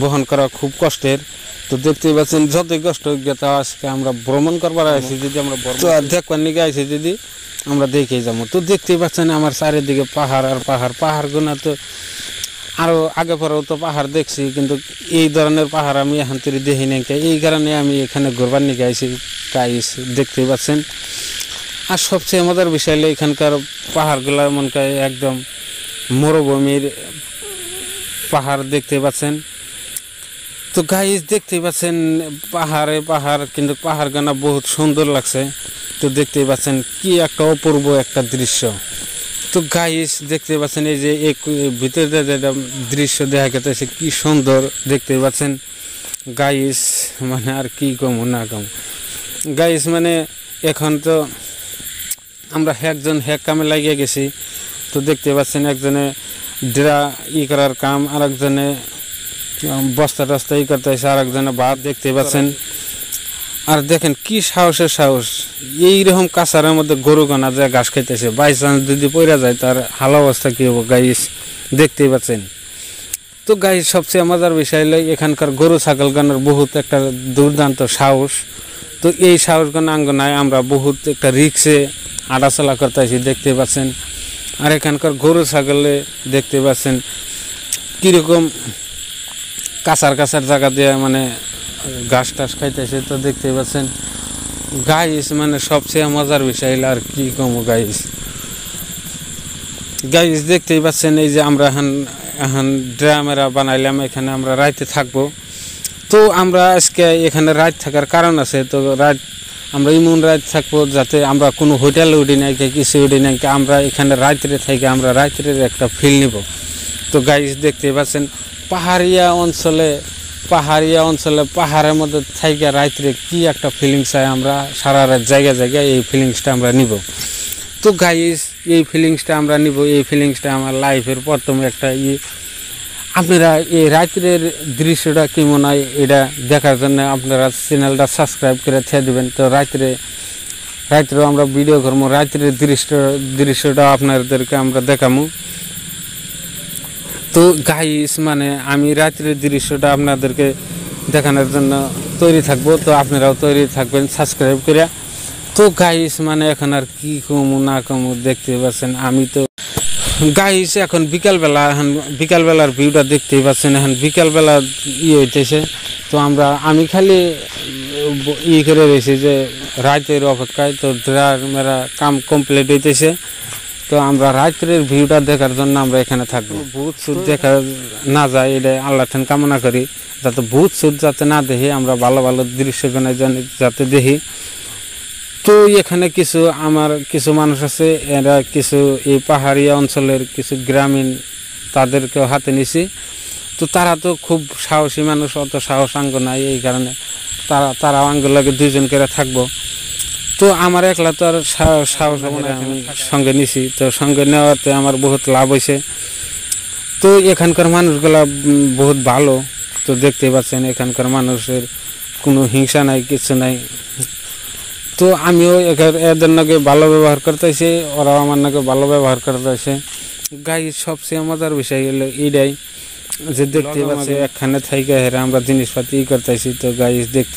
বহন করা খুব কষ্টের। তো দেখতেই পাচ্ছেন যতই কষ্ট হোক তা আজকে আমরা ভ্রমণ করবার আছি, যদি আমরা দেখবার নিকে আইছি যদি আমরা দেখেই যাবো। তো দেখতেই পাচ্ছেন আমার চারিদিকে পাহাড় আর পাহাড়, পাহাড়গুলো তো আরও আগে পরেও তো পাহাড় দেখছি, কিন্তু এই ধরনের পাহাড় আমি এখন তৈরি দেখি নাই। এই কারণে আমি এখানে ঘুরবার নিকে আইছি। গাইস দেখতেই পাচ্ছেন, আর সবচেয়ে মজার বিষয় হলো এখানকার পাহাড়গুলো মনে হয় একদম মরুভূমির পাহাড় দেখতে পাচ্ছেন। তো গাইস দেখতেই পাচ্ছেন পাহাড়, কিন্তু পাহাড়গুলো বহুত সুন্দর লাগছে। তো দেখতেই পাচ্ছেন কি একটা অপূর্ব একটা দৃশ্য। তো গাইস দেখতে পাচ্ছেন এই যে ভিতরে যেটা দৃশ্য দেখা গেছে কি সুন্দর দেখতে পাচ্ছেন গাইস, মানে আর কি কম না কম গাইস। মানে এখন তো আমরা একজন কামে লাগিয়ে গেছি। তো দেখতে পাচ্ছেন একজনে ডেরা করার কাম, আর একজনে বস্তা টস্তা করতেছে, আর একজনে ভাত দেখতে পাচ্ছেন। আর দেখেন কি সাহসের সাহস, এইরকম কাছারের মধ্যে গরু গানা যায় ঘাস খাইতেছে। বাই চান্স যদি পড়া যায় তার হাল অবস্থা কী হবো গাইস দেখতেই পাচ্ছেন। তো গাইস সবচেয়ে মজার বিষয় হলো এখানকার গরু ছাগল গানের বহুত একটা দুর্দান্ত সাহস। তো এই সাহস গান আঙ্গনায় আমরা বহুত একটা রিক্সে হাঁটাচলা করতেছি দেখতে পাচ্ছেন। আর এখানকার গরু ছাগলে দেখতে পাচ্ছেন কীরকম কাছার জায়গা দিয়ে মানে ঘাস টাস খাইতেছে। তো দেখতে পাচ্ছেন গাইস, মানে সবচেয়ে মজার বিষয় হলো আর কি কম গাইস দেখতেই পাচ্ছেন এই যে আমরা এখন ড্রামেরা বানাইলাম, এখানে আমরা রাইতে থাকবো। তো আমরা আজকে এখানে রাত থাকার কারণ আছে। তো রাত আমরা এমন রাত থাকবো যাতে আমরা কোনো হোটেলে উঠি নাই, কিছু উঠি নাই, আমরা এখানে রাত্রে থেকে আমরা রাত্রের একটা ফিল নিব। তো গাইস দেখতেই পাচ্ছেন পাহাড়িয়া অঞ্চলে পাহাড়ের মধ্যে থেকে রাত্রে কি একটা ফিলিংস হয়, আমরা সারা রাত জায়গায় এই ফিলিংসটা আমরা নিব। তো গাইস এই ফিলিংসটা আমরা নিব, এই ফিলিংসটা আমার লাইফের প্রথম একটা আপনারা এই রাত্রের দৃশ্যটা কেমন হয় এটা দেখার জন্য আপনারা চ্যানেলটা সাবস্ক্রাইব করে ছেড়ে দেবেন। তো রাত্রেও আমরা ভিডিও করবো, রাত্রের দৃশ্যটা আপনাদেরকে আমরা দেখাবো। তো গাইস মানে আমি রাত্রের দৃশ্যটা আপনাদেরকে দেখানোর জন্য তৈরি থাকবো। তো আপনারাও তৈরি থাকবেন সাবস্ক্রাইব করে। তো গাইস মানে এখন আর কি কমু না কমু দেখতে পাচ্ছেন। আমি তো গাইস এখন বিকালবেলার ভিউটা দেখতেই পাচ্ছেন। এখন বিকালবেলা হইতেছে। তো আমি খালি করে রয়েছি যে রাতের অপেক্ষায়। তো মেরা কাম কমপ্লিট হইতেছে। তো আমরা রাত্রের ভিউটা দেখার জন্য আমরা এখানে থাকবো। ভূত সুদ দেখা না যায় এটা আল্লাহ ঠান কামনা করি, যাতে ভূত সুদ যাতে না দেখি, আমরা ভালো দৃশ্যগুলো যাতে দেখি। তো এখানে কিছু মানুষ আছে, এরা কিছু এই পাহাড়িয়া অঞ্চলের কিছু গ্রামীণ তাদেরকেও হাতে নিছি। তো তারা তো খুব সাহসী মানুষ, অত সাহস আঙ্গ নাই, এই কারণে তারা আঙ্গুর লাগে দুইজন করে থাকবো। তো আমার একলা তো আর সাহস হবে না, আমি সঙ্গে নিছি। তো সঙ্গে নেওয়াতে আমার বহুত লাভ হয়েছে। তো এখানকার মানুষগুলা বহুত ভালো। তো দেখতেই পাচ্ছেন এখানকার মানুষের কোনো হিংসা নাই, কিছু নাই। তো আমিও এদের নাকি ভালো ব্যবহার করতেছি, ওরাও আমার নাকি ভালো ব্যবহার করতেছে। গাইস সবচেয়ে মজার বিষয় হলো এইটাই যে দেখতে পাচ্ছি একখানে থাইকা হেরা আমরা জিনিসপাতি করতেছি। তো গাইস দেখতে